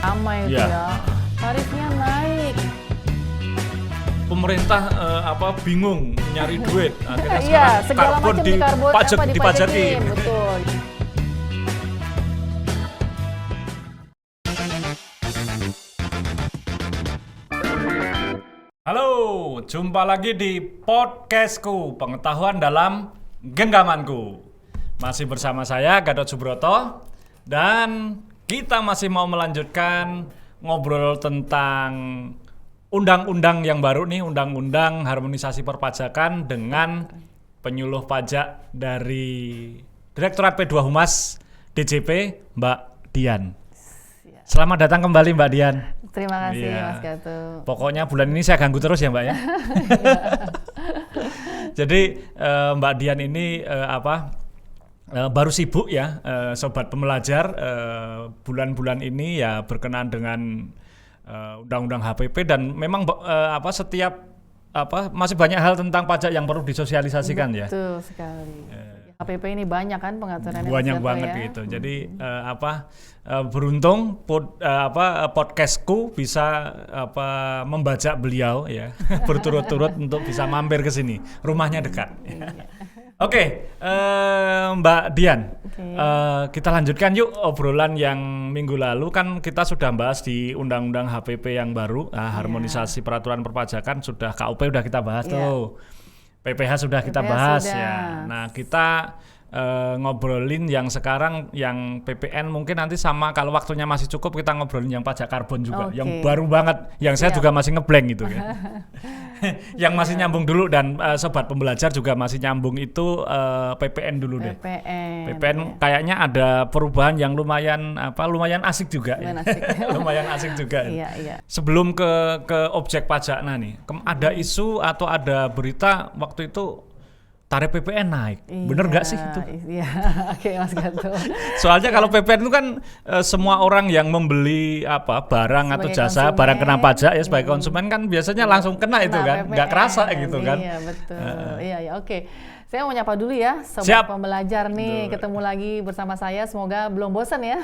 Ramai itu ya. Tarifnya naik. Pemerintah bingung nyari duit. Akhirnya Iya, sekarang segala karbon macam dipajakin. Betul. Halo, jumpa lagi di podcastku, pengetahuan dalam genggamanku. Masih bersama saya Gatot Subroto dan kita masih mau melanjutkan ngobrol tentang undang-undang yang baru nih, undang-undang harmonisasi perpajakan dengan penyuluh pajak dari Direktorat P2 Humas DJP, Mbak Dian. Selamat datang kembali Mbak Dian. Terima kasih Iya. Mas Gatot. Pokoknya bulan ini saya ganggu terus ya Mbak ya. Jadi Mbak Dian ini baru sibuk ya, sobat pembelajar, bulan-bulan ini ya berkenaan dengan undang-undang HPP dan memang setiap masih banyak hal tentang pajak yang perlu disosialisasikan. Betul ya. Betul sekali. HPP ini banyak kan pengaturannya. Banyak banget ya. Gitu. Jadi beruntung podcastku bisa membajak beliau ya berturut-turut untuk bisa mampir ke sini. Rumahnya dekat. Oke, Mbak Dian, kita lanjutkan yuk obrolan yang minggu lalu kan kita sudah bahas di Undang-Undang HPP yang baru, harmonisasi peraturan perpajakan sudah KUP udah kita bahas tuh, PPH sudah kita bahas sudah. ya. Nah kita ngobrolin yang sekarang yang PPN mungkin nanti sama kalau waktunya masih cukup kita ngobrolin yang pajak karbon juga, yang baru banget, yang saya juga masih ngeblank gitu ya. Yang masih nyambung dulu dan sobat pembelajar juga masih nyambung itu PPN dulu deh. PPN kayaknya ada perubahan yang lumayan asik juga. Lumayan asik juga. Sebelum ke objek pajak nih, ada isu atau ada berita waktu itu tarif PPN naik, bener nggak sih itu? Iya, oke Mas Gatot. Soalnya kalau PPN itu kan semua orang yang membeli barang atau jasa, barang kena pajak ya sebagai konsumen kan biasanya langsung kena itu kan, nggak kerasa gitu kan? Iya betul, iya oke. Saya mau nyapa dulu ya, sobat pembelajar nih, ketemu lagi bersama saya. Semoga belum bosan ya.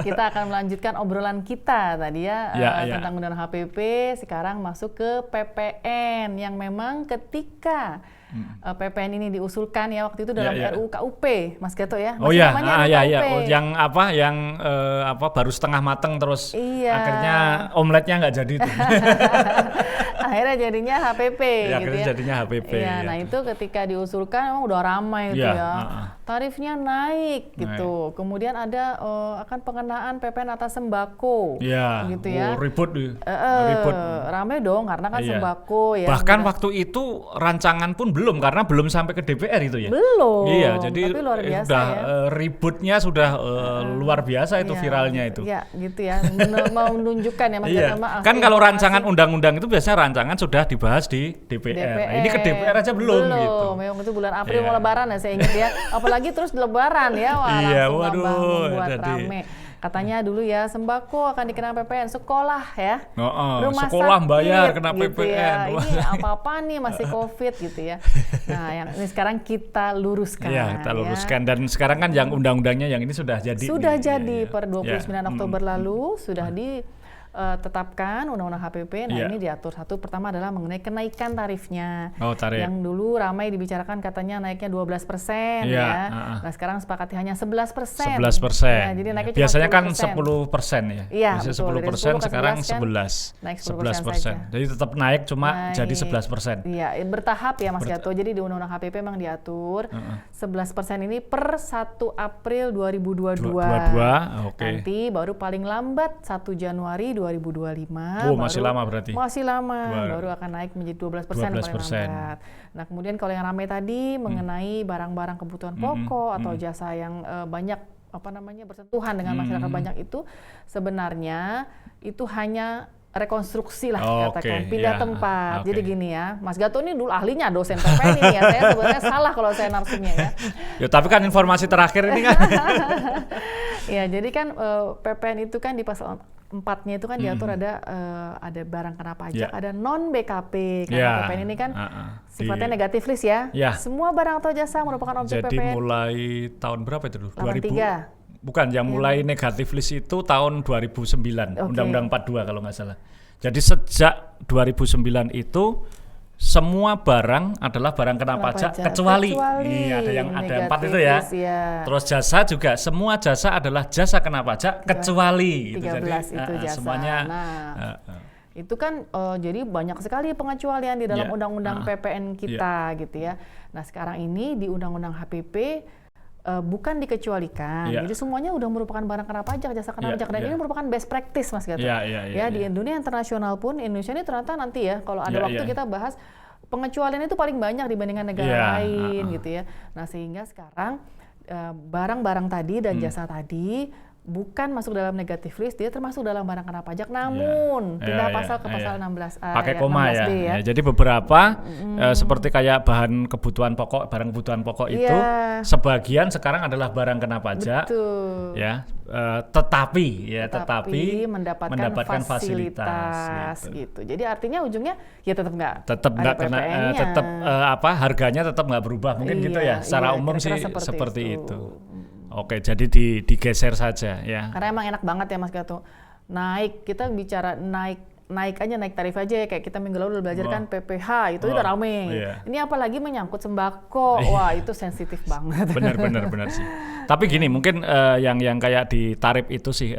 Kita akan melanjutkan obrolan kita tadi ya, tentang undang-undang HPP. Sekarang masuk ke PPN yang memang ketika PPN ini diusulkan ya waktu itu dalam RUU KUP, Mas Gatot ya. Oh iya, yang baru setengah mateng terus akhirnya omeletnya nggak jadi tuh. Akhirnya jadinya HPP gitu ya. Jadinya HPP. Ya, nah itu ketika diusulkan emang udah ramai itu tarifnya naik gitu. Kemudian ada akan pengenaan PPN atas sembako. Gitu ya. Ribut. Ramai dong karena kan sembako ya. Bahkan waktu itu rancangan pun belum karena belum sampai ke DPR itu ya. Belum. Iya, jadi tapi luar biasa udah ributnya sudah luar biasa itu viralnya itu. Iya, gitu ya. Mau menunjukkan ya Mas Gatot. Kan kalau rancangan undang-undang itu biasanya rancangan sudah dibahas di DPR. Nah, ini ke DPR aja belum gitu. Memang itu bulan April mau lebaran ya saya ingat ya. Apalagi terus lebaran ya. Wah, langsung membuat rame. Katanya dulu ya sembako akan dikenakan PPN, sekolah ya, rumah sekolah sakit, bayar kena gitu PPN. Ya. Ini apa-apa nih masih COVID gitu ya. Nah yang ini sekarang kita luruskan. Iya kita luruskan dan sekarang kan yang undang-undangnya yang ini sudah jadi. Sudah jadi per 29 Oktober lalu sudah ditetapkan undang-undang HPP. Nah ini diatur satu pertama adalah mengenai kenaikan tarifnya. Tarif. Yang dulu ramai dibicarakan katanya naiknya 12% ya. Nah sekarang sepakati hanya 11%. 11%. Ya, jadi naiknya biasanya kan 10% ya. Iya, biasanya 10%, sekarang 11. Naik 10%. Jadi tetap naik cuma jadi 11%. Iya, bertahap ya Mas Gatot. Jadi di undang-undang HPP memang diatur 11% ini per 1 April 2022. Nanti baru paling lambat 1 Januari 2025. Masih lama berarti. Masih lama, baru akan naik menjadi 12% paling lambat. Nah, kemudian kalau yang ramai tadi mengenai barang-barang kebutuhan pokok atau jasa yang banyak bersentuhan dengan masyarakat banyak itu sebenarnya itu hanya rekonstruksi lah katakan, pindah tempat. Jadi gini ya, Mas Gatot ini dulu ahlinya dosen PPN ini ya. Saya sebenarnya salah kalau saya narsumnya ya. Ya tapi kan informasi terakhir ini kan. Ya, jadi kan PPN itu kan di pasal 4-nya itu kan diatur ada barang kena pajak, ada non BKP. Karena PPN ini kan sifatnya negatif list ya. Semua barang atau jasa merupakan objek PPN. Jadi mulai tahun berapa itu dulu? 83. Bukan, yang mulai negatif list itu tahun 2009, Undang-Undang 42 kalau nggak salah. Jadi sejak 2009 itu semua barang adalah barang kena pajak kecuali iya, ada 4 itu ya. Terus jasa juga, semua jasa adalah jasa kena pajak kecuali 13 itu jasa. Semuanya. Itu kan jadi banyak sekali pengecualian di dalam undang-undang PPN kita gitu ya. Nah sekarang ini di undang-undang HPP bukan dikecualikan, jadi semuanya udah merupakan barang kena pajak, jasa kena pajak, dan ini merupakan best practice Mas Gatot. Di dunia internasional pun Indonesia ini ternyata nanti ya, kalau ada waktu kita bahas pengecualian itu paling banyak dibandingkan negara lain gitu ya. Nah sehingga sekarang barang-barang tadi dan jasa tadi bukan masuk dalam negatif list, dia termasuk dalam barang kena pajak, namun pindah pasal ke pasal 16A. Pakai koma 16B ya. Jadi beberapa seperti kayak bahan kebutuhan pokok, barang kebutuhan pokok itu sebagian sekarang adalah barang kena pajak. Betul. Ya, tetapi mendapatkan fasilitas gitu. Jadi artinya ujungnya ya tetap nggak kena, harganya tetap nggak berubah mungkin gitu ya. Secara umum sih seperti itu. Oke, jadi digeser saja ya. Karena emang enak banget ya Mas Gatot. Kita bicara naik tarif aja ya, kayak kita minggu lalu udah belajar kan PPH itu udah rame. Ini apalagi menyangkut sembako. Wah, itu sensitif banget. Benar sih. Tapi gini, mungkin yang kayak di tarif itu sih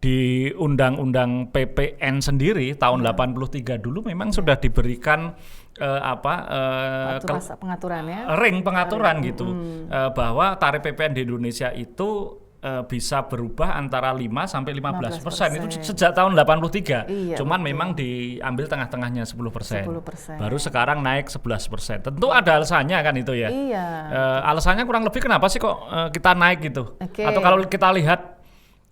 di Undang-Undang PPN sendiri tahun 83 dulu memang sudah diberikan pengaturan gitu bahwa tarif PPN di Indonesia itu bisa berubah antara 5 sampai 15%. Itu sejak tahun 83. Cuman memang diambil tengah-tengahnya 10%. Baru sekarang naik 11%. Tentu ada alasannya kan itu ya. Alasannya kurang lebih kenapa sih kok kita naik gitu? Atau kalau kita lihat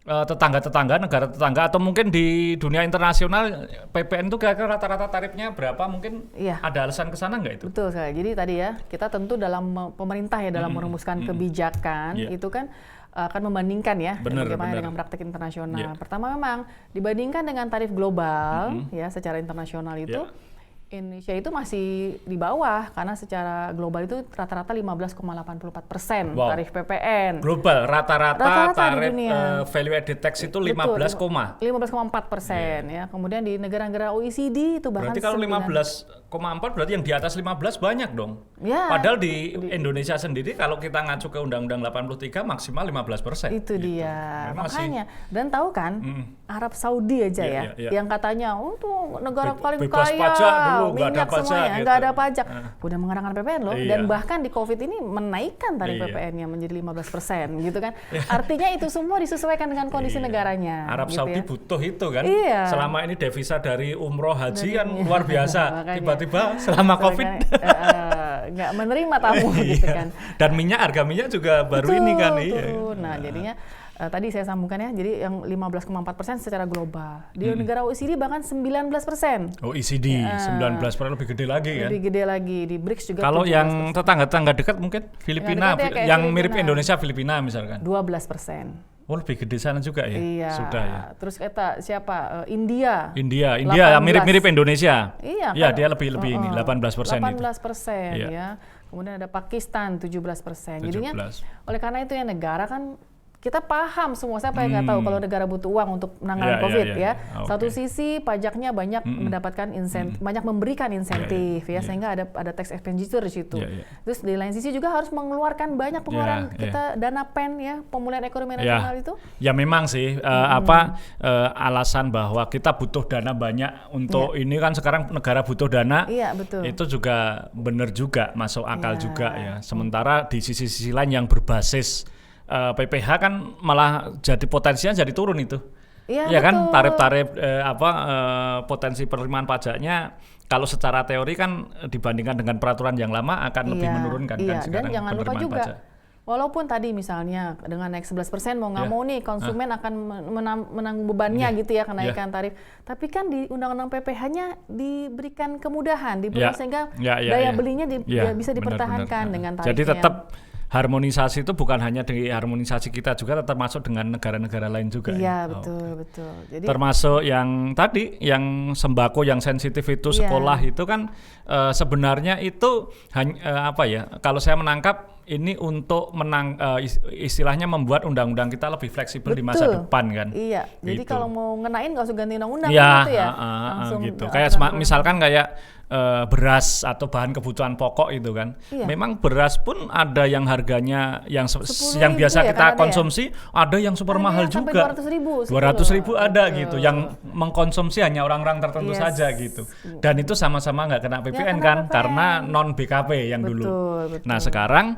tetangga-tetangga, negara tetangga, atau mungkin di dunia internasional PPN itu kira-kira rata-rata tarifnya berapa, mungkin ada alasan ke sana nggak itu? Betul sekali. Jadi tadi ya, kita tentu dalam pemerintah ya dalam merumuskan kebijakan itu kan akan membandingkan ya bagaimana dengan praktik internasional. Pertama memang dibandingkan dengan tarif global ya secara internasional itu Indonesia itu masih di bawah karena secara global itu rata-rata 15,84% tarif PPN. Global rata-rata tarif value added tax itu 15,4% ya. Kemudian di negara-negara OECD itu bahkan berarti kalau 15,4 berarti yang di atas 15 banyak dong. Padahal di Indonesia sendiri kalau kita ngacu ke Undang-Undang 83 maksimal 15%. Itu dia. Makanya dan tahu kan Arab Saudi aja yang katanya tuh negara paling kaya minyak semuanya, nggak ada pajak. Udah mengenakan PPN loh, dan bahkan di COVID ini menaikkan tarif PPN-nya menjadi 15% gitu kan. Artinya itu semua disesuaikan dengan kondisi negaranya. Arab gitu Saudi butuh itu kan. Selama ini devisa dari umroh haji kan luar biasa. Tiba-tiba selama COVID nggak menerima tamu gitu kan. Dan harga minyak juga baru ini kan. Nah jadinya tadi saya sambungkan ya, jadi yang 15,4% secara global. Di negara OECD bahkan 19%. OECD 19% lebih gede lagi kan? Lebih gede lagi, di BRICS juga. Kalau yang tetangga-tetangga dekat mungkin Filipina, yang mirip Indonesia Filipina misalkan. 12%. Oh lebih gede sana juga ya? Iya. Sudah ya. Terus India. India mirip Indonesia. Iya, dia lebih ini 18%. 18% ya. Kemudian ada Pakistan 17%. Jadinya oleh karena itu ya negara kan kita paham semua, siapa yang nggak tahu kalau negara butuh uang untuk menangani COVID ya. Satu sisi pajaknya banyak mendapatkan insentif, banyak memberikan insentif sehingga ada tax expenditure di situ. Terus di lain sisi juga harus mengeluarkan banyak pengeluaran kita dana PEN ya, pemulihan ekonomi nasional itu. Ya memang sih alasan bahwa kita butuh dana banyak untuk ini kan sekarang negara butuh dana. Iya, betul. Itu juga benar juga, masuk akal juga ya. Sementara di sisi-sisi lain yang berbasis PPH kan malah jadi potensinya jadi turun itu. Iya kan, tarif-tarif potensi penerimaan pajaknya kalau secara teori kan dibandingkan dengan peraturan yang lama akan lebih menurunkan kan sekarang. Dan jangan lupa juga pajak. Walaupun tadi misalnya dengan naik 11% mau nggak mau nih konsumen akan menanggung bebannya gitu ya kenaikan tarif. Tapi kan di Undang-Undang PPH-nya diberikan kemudahan, sehingga daya belinya bisa dipertahankan dengan tarifnya. Jadi tetap harmonisasi itu bukan hanya di harmonisasi kita juga, tetap masuk dengan negara-negara lain juga. Iya, betul. Jadi termasuk yang tadi, yang sembako yang sensitif itu sekolah itu kan sebenarnya itu kalau saya menangkap ini untuk istilahnya membuat undang-undang kita lebih fleksibel di masa depan kan. Iya. Jadi gitu. kalau mau ngenain nggak usah ganti undang-undang ya, gitu ya. Langsung gitu. Kayak misalkan kayak beras atau bahan kebutuhan pokok itu kan. Iya. Memang beras pun ada yang harganya yang biasa ya, kita konsumsi, ada yang super mahal juga. 200.000 ada gitu. Yang mengkonsumsi hanya orang-orang tertentu saja gitu. Dan itu sama-sama nggak kena PPN kan, karena non BKP yang dulu. Betul. Nah sekarang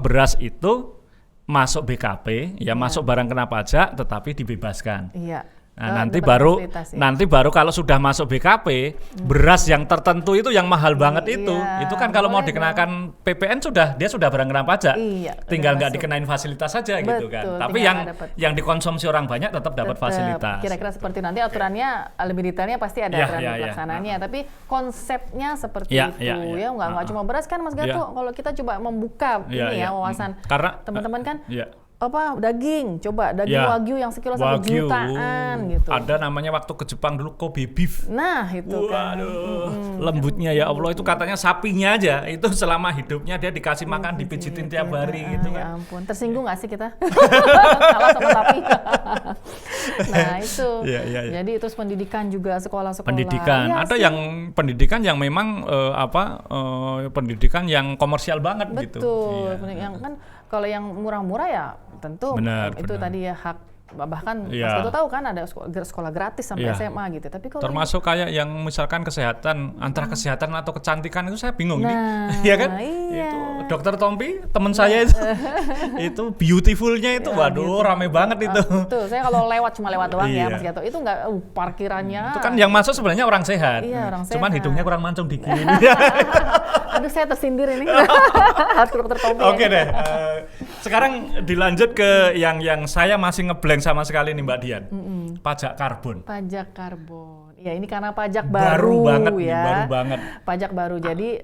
beras itu masuk BKP, masuk barang kena pajak, tetapi dibebaskan. Iya. Nah, nanti baru kalau sudah masuk BKP, beras yang tertentu itu yang mahal banget itu kan kalau mau dikenakan PPN dia sudah barang kena pajak. Tinggal nggak dikenain fasilitas saja gitu kan. Tapi yang dikonsumsi orang banyak tetap dapat fasilitas. Kira-kira seperti nanti aturannya lebih detailnya pasti ada aturan pelaksanaannya, tapi konsepnya seperti itu ya nggak cuma beras kan Mas Gato. Kalau kita coba membuka wawasan teman-teman kan. Daging wagyu yang sekilo sampai jutaan gitu. Ada namanya waktu ke Jepang dulu Kobe beef. Nah itu kan. Lembutnya ya Allah, itu katanya sapinya aja itu selama hidupnya dia dikasih makan dipijitin tiap hari gitu kan. Ya ampun, tersinggung nggak sih kita? Salah sama sapi. Nah itu. Jadi terus pendidikan juga sekolah-sekolah. Pendidikan ada yang pendidikan yang memang pendidikan yang komersial banget gitu. Betul. Yang kan kalau yang murah-murah ya tentu itu tadi ya hak, bahkan Mas Gato tahu kan ada sekolah gratis sampai SMA gitu. Tapi kalau termasuk kayak yang misalkan kesehatan, antara kesehatan atau kecantikan itu saya bingung ini. Iya kan? Itu Dokter Tompi teman saya itu beautifulnya itu rame banget itu. Betul. Saya kalau cuma lewat doang ya Mas Gato. Itu enggak parkirannya. Itu kan yang masuk sebenarnya orang sehat. Iya, orang sehat. Cuman hidungnya kurang mancung dikit. Aduh, saya tersindir ini. Harus Dokter Tompi. Oke deh. Sekarang dilanjut ke yang saya masih ngeblank sama sekali nih Mbak Dian. Pajak karbon. Pajak karbon. Ya ini karena pajak baru banget ya. Nih, baru banget. Pajak baru. Jadi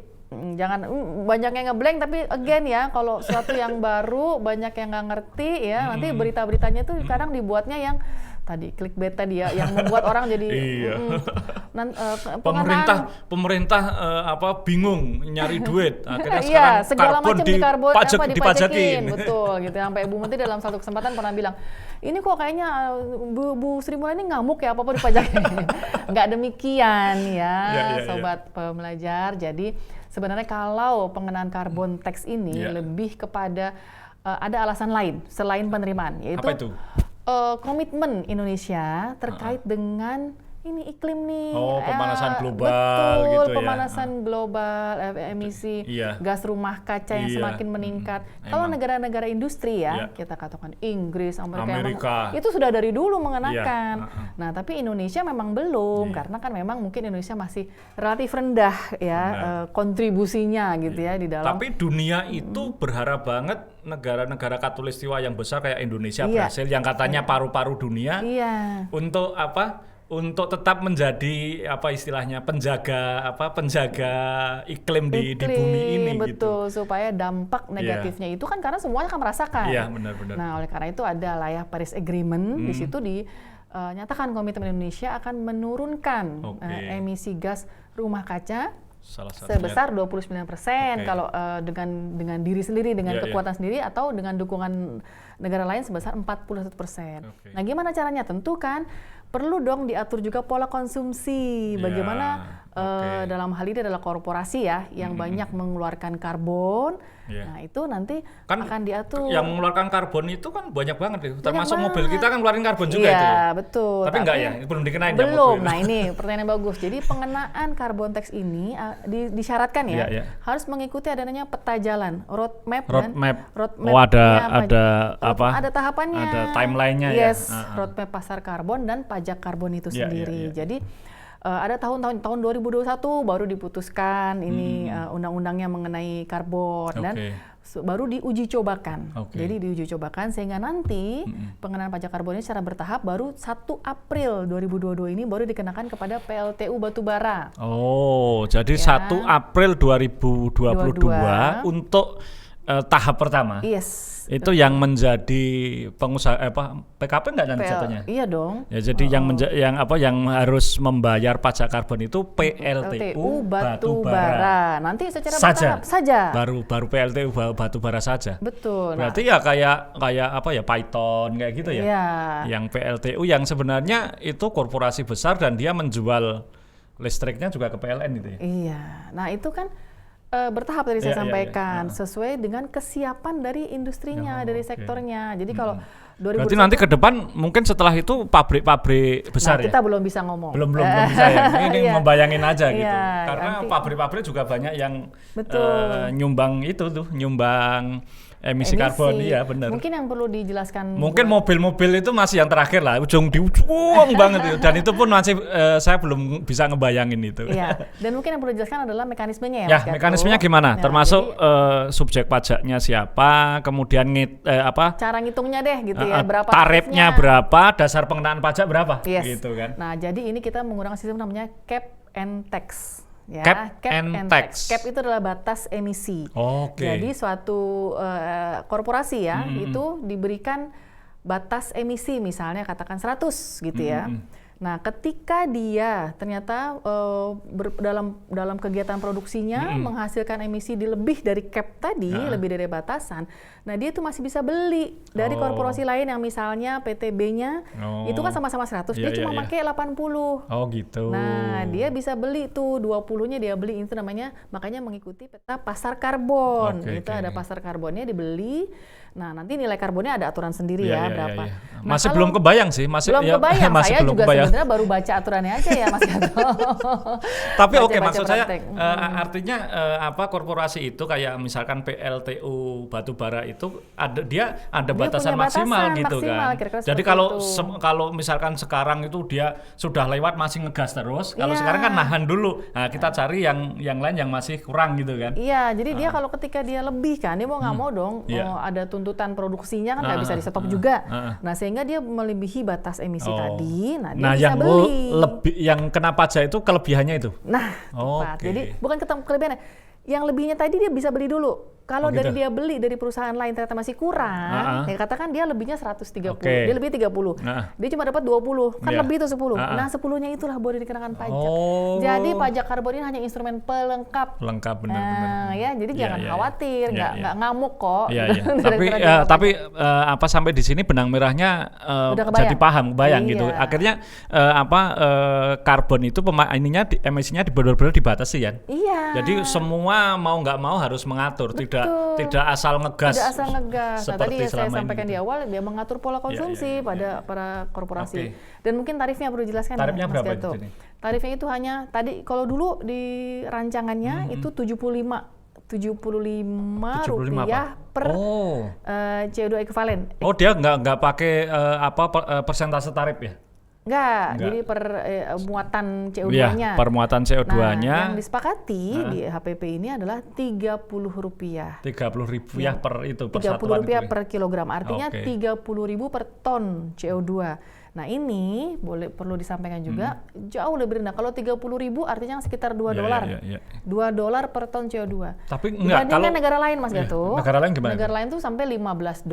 jangan banyak yang ngeblank, tapi again ya kalau sesuatu yang baru banyak yang nggak ngerti ya, nanti berita-beritanya tuh kadang dibuatnya yang tadi clickbait tadi ya, yang membuat orang jadi pemerintah bingung nyari duit, akhirnya sekarang segala macam dipajakin. Betul gitu. Sampai Ibu Menteri dalam satu kesempatan pernah bilang, ini kok kayaknya Bu Sri Mulyani ngamuk ya, apa-apa dipajakin. Nggak demikian ya, sobat pembelajar. Jadi sebenarnya kalau pengenaan carbon tax ini lebih kepada ada alasan lain selain penerimaan, yaitu apa itu? Komitmen Indonesia terkait dengan ini iklim nih. Pemanasan global betul, gitu ya. Pemanasan global, emisi gas rumah kaca yang semakin meningkat. Kalau negara-negara industri kita katakan Inggris, Amerika. Itu sudah dari dulu mengenakan. Nah, tapi Indonesia memang belum, karena kan memang mungkin Indonesia masih relatif rendah ya kontribusinya gitu ya di dalam. Tapi dunia itu berharap banget negara-negara Katulistiwa yang besar kayak Indonesia, Brasil yang katanya paru-paru dunia untuk untuk tetap menjadi istilahnya penjaga iklim di bumi ini betul gitu. Supaya dampak negatifnya itu kan karena semuanya akan merasakan. Iya, benar-benar. Nah, oleh karena itu ada ya Paris Agreement, di situ nyatakan komitmen Indonesia akan menurunkan emisi gas rumah kaca sebesar 29% kalau dengan diri sendiri, dengan kekuatan sendiri, atau dengan dukungan negara lain sebesar 41%. Nah, gimana caranya? Tentu kan perlu dong diatur juga pola konsumsi. Bagaimana dalam hal ini adalah korporasi ya yang banyak mengeluarkan karbon. Nah, itu nanti kan akan diatur. Yang mengeluarkan karbon itu kan banyak banget itu. Termasuk mobil kita kan ngeluarin karbon juga itu. Iya, betul. Tapi enggak ya, belum dikenain ya. Belum. Nah, ini pertanyaan yang bagus. Jadi pengenaan carbon tax ini disyaratkan harus mengikuti adanya peta jalan, roadmap. Ada tahapannya. Ada timeline-nya roadmap pasar karbon dan pajak karbon itu sendiri. Jadi ada tahun 2021 baru diputuskan ini undang-undangnya mengenai karbon dan baru diuji cobakan. Jadi diuji cobakan sehingga nanti pengenaan pajak karbon ini secara bertahap baru 1 April 2022 ini baru dikenakan kepada PLTU batubara. Jadi 1 April 2022 untuk tahap pertama. Yes. Itu yang menjadi pengusaha PKP enggak nanti jatuhnya? Iya dong. Ya jadi yang harus membayar pajak karbon itu PLTU batu bara. Nanti secara bertahap saja. Baru PLTU batu bara saja. Betul. Berarti ya kayak Python kayak gitu ya. Iya. Yang PLTU yang sebenarnya itu korporasi besar dan dia menjual listriknya juga ke PLN gitu ya. Iya. Nah, itu kan bertahap tadi saya sampaikan sesuai dengan kesiapan dari industrinya, dari sektornya. Jadi kalau 2021, berarti nanti ke depan mungkin setelah itu pabrik-pabrik besar kita belum bisa ngomong. Belum bisa ya. Ini membayangin aja gitu. Iya, Karena pabrik-pabrik juga banyak yang nyumbang emisi karbon, iya benar. Mungkin yang perlu dijelaskan. Mungkin mobil-mobil itu masih yang terakhir lah, ujung banget itu. Dan itu pun masih saya belum bisa ngebayangin itu. Iya. Dan mungkin yang perlu dijelaskan adalah mekanismenya ya. Ya, mekanismenya gimana? Termasuk subjek pajaknya siapa, kemudian cara ngitungnya deh gitu ya, berapa tarifnya berapa, dasar pengenaan pajak berapa, gitu kan. Nah, jadi ini kita menggunakan sistem namanya cap and tax. Ya, cap and tax. Cap itu adalah batas emisi. Jadi suatu korporasi ya itu diberikan batas emisi, misalnya katakan 100 gitu ya. Nah, ketika dia ternyata dalam kegiatan produksinya menghasilkan emisi di lebih dari cap tadi, lebih dari batasan, nah dia itu masih bisa beli dari korporasi lain yang misalnya PTB-nya itu kan sama-sama 100, dia cuma pakai 80. Oh gitu. Nah, dia bisa beli tuh 20-nya dia beli, itu namanya makanya mengikuti peta pasar karbon. Ada pasar karbonnya dibeli. Nah, nanti nilai karbonnya ada aturan sendiri berapa. Nah, masih belum kebayang sih, belum kebayang. Saya belum juga kebayang. sebenarnya baru baca aturannya aja ya, Mas Gato. Tapi maksud saya artinya korporasi itu kayak misalkan PLTU batubara itu dia batasan maksimal gitu kan. Jadi kalau misalkan sekarang itu dia sudah lewat masih ngegas terus, kalau sekarang kan nahan dulu. Nah, kita cari yang lain yang masih kurang gitu kan. Iya, jadi dia kalau ketika dia lebih kan, dia mau nggak mau dong ada tuntutan produksinya kan nggak bisa di-stop juga. Nah, sehingga dia melebihi batas emisi tadi. Nah, dia bisa beli. Yang kena pajak itu kelebihannya itu. Nah, tepat. Jadi bukan kelebihannya. Yang lebihnya tadi dia bisa beli dulu. Kalau dari dia beli dari perusahaan lain ternyata masih kurang, ya katakan dia lebihnya 130, dia lebih 30, dia cuma dapat 20, kan lebih itu 10. Nah, 10-nya itulah boleh dikenakan pajak. Jadi pajak karbon ini hanya instrumen pelengkap. Lengkap, benar-benar. Ya, jadi jangan khawatir, nggak ngamuk kok. Tapi sampai di sini benang merahnya jadi kebayang gitu. Akhirnya karbon itu emisinya benar-benar dibatasi kan. Iya. Jadi semua mau nggak mau harus mengatur, tidak asal ngegas. Tidak asal ngegas. Nah, tadi saya sampaikan di awal, dia mengatur pola konsumsi pada para korporasi. Dan mungkin tarifnya perlu dijelaskan. Tarifnya berapa itu? Tarifnya itu hanya tadi kalau dulu di rancangannya itu 75 rupiah per CO2 ekivalen. Oh, dia nggak pakai persentase tarif ya? Enggak, jadi per muatan CO2-nya. Per muatan CO2-nya. Nah, yang disepakati di HPP ini adalah Rp30. Rp30.000 per itu, per Rp30 per kilogram. Artinya Rp30.000 per ton CO2. Nah, ini perlu disampaikan juga jauh lebih rendah. Kalau 30.000 artinya sekitar $2. $2 per ton CO2. Tapi enggak kalau negara lain, Mas Gato. Negara lain gimana? Negara lain tuh sampai $15.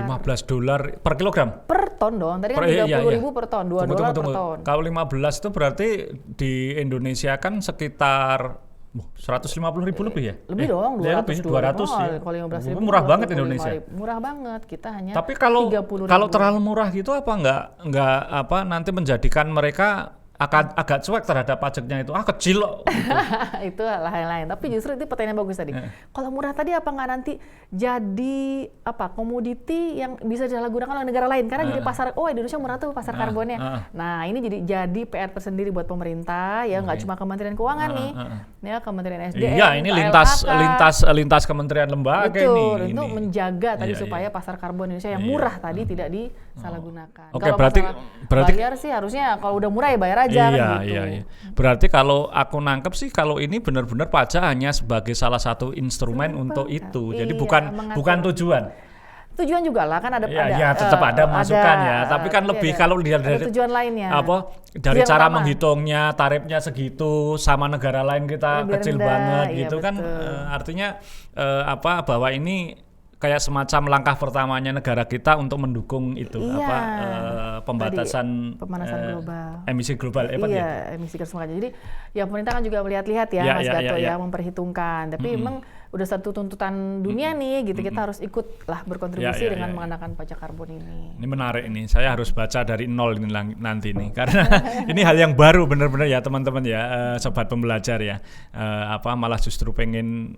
$15 per kilogram. Per ton dong. Tadi kan 30.000 per ton, $2 per ton. Kalau 15 itu berarti di Indonesia kan sekitar 150.000 lebih ya? Lebih dong, 200 ya. Kalau 15.000 murah banget Indonesia. Murah banget, kita hanya. Tapi kalau terlalu murah gitu enggak nanti menjadikan mereka agak cuek terhadap pajaknya itu kecil loh. Gitu. Itu lain-lain. Tapi justru itu pertanyaan bagus tadi. Kalau murah tadi apa nggak nanti jadi komoditi yang bisa disalahgunakan oleh negara lain karena jadi pasar. Indonesia murah tuh pasar karbonnya. Nah, ini jadi PR tersendiri buat pemerintah ya, nggak cuma Kementerian Keuangan nih, ya Kementerian SDM. Iya, ini lintas kementerian lembaga ini. Untuk menjaga tadi supaya pasar karbon Indonesia yang murah tadi tidak disalahgunakan. Oke, kalau berarti bayar sih harusnya kalau udah murah ya bayar aja. Iya. Berarti kalau aku nangkep sih kalau ini benar-benar pajak hanya sebagai salah satu instrumen untuk itu. Jadi bukan tujuan. tujuan juga lah kan ada tetap ada masukan ya, tapi kan lebih kalau lihat dari tujuan lainnya dari cara menghitungnya tarifnya segitu sama negara lain kita lebih kecil rendah, banget gitu kan artinya bahwa ini kayak semacam langkah pertamanya negara kita untuk mendukung itu pembatasan pemanasan global, emisi global emisi gas rumah kaca. Jadi ya pemerintah kan juga melihat-lihat Mas Gatot memperhitungkan, tapi memang udah satu tuntutan dunia nih gitu, kita harus ikutlah berkontribusi dengan mengenakan pajak karbon ini. Ini menarik ini, saya harus baca dari nol ini nanti nih karena ini hal yang baru benar-benar ya teman-teman ya, sobat pembelajar ya, malah justru pengen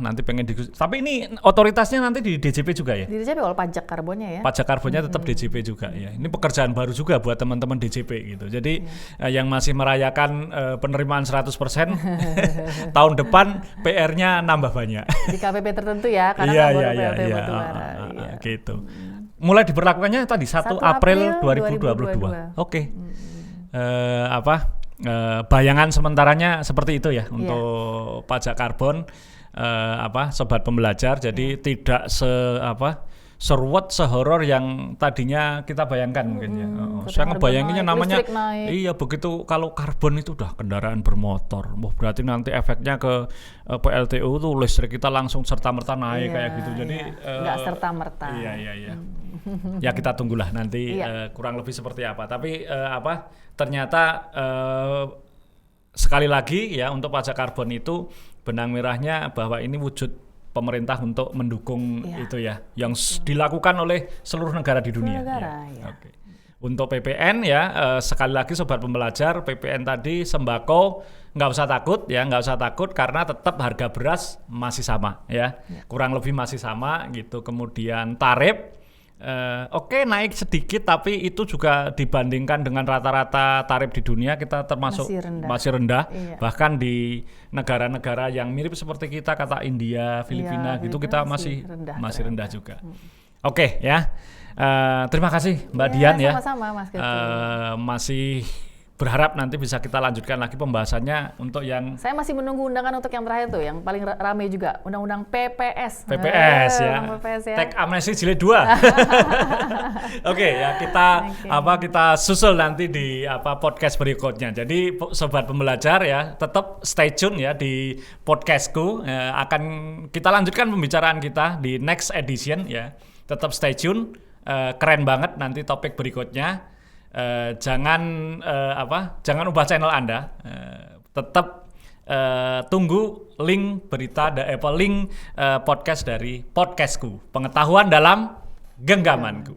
nanti pengen tapi ini otoritasnya nanti di DJP juga ya? Di DJP kalau pajak karbonnya ya. Pajak karbonnya tetap DJP juga ya. Ini pekerjaan baru juga buat teman-teman DJP gitu. Jadi yang masih merayakan penerimaan 100% tahun depan PR-nya nambah banyak. Di KPP tertentu ya, karena baru PLT batubara. Gitu. Mulai diberlakukannya tadi 1 April 2022. Oke. Bayangan sementaranya seperti itu ya untuk pajak karbon. Sobat pembelajar, jadi tidak seruwet sehoror yang tadinya kita bayangkan mungkin ya. Saya ngebayanginnya namanya begitu kalau karbon itu udah kendaraan bermotor. Berarti nanti efeknya ke PLTU tuh listrik kita langsung serta-merta naik kayak gitu. Jadi enggak serta-merta. Iya. Ya kita tunggulah nanti kurang lebih seperti apa. Tapi ternyata sekali lagi ya untuk pajak karbon itu benang merahnya bahwa ini wujud pemerintah untuk mendukung itu ya, yang dilakukan oleh seluruh negara di dunia. Okay. Untuk PPN ya, sekali lagi sobat pembelajar, PPN tadi sembako nggak usah takut karena tetap harga beras masih sama ya, kurang lebih masih sama gitu. Kemudian tarif naik sedikit, tapi itu juga dibandingkan dengan rata-rata tarif di dunia kita termasuk masih rendah. Bahkan di negara-negara yang mirip seperti kita, kata India, Filipina gitu, kita masih rendah juga. Oke ya, terima kasih Mbak Dian ya. Sama-sama Mas Gatot. Masih berharap nanti bisa kita lanjutkan lagi pembahasannya untuk yang... Saya masih menunggu undangan untuk yang terakhir tuh, yang paling rame juga, undang-undang PPS. PPS ya. Teks amnesti jilid 2. Oke ya, kita susul nanti di podcast berikutnya. Jadi sobat pembelajar ya, tetap stay tune ya di podcastku. Akan kita lanjutkan pembicaraan kita di next edition ya. Tetap stay tune. Keren banget nanti topik berikutnya. Jangan ubah channel Anda, tetap tunggu link link podcast dari podcastku, pengetahuan dalam genggamanku.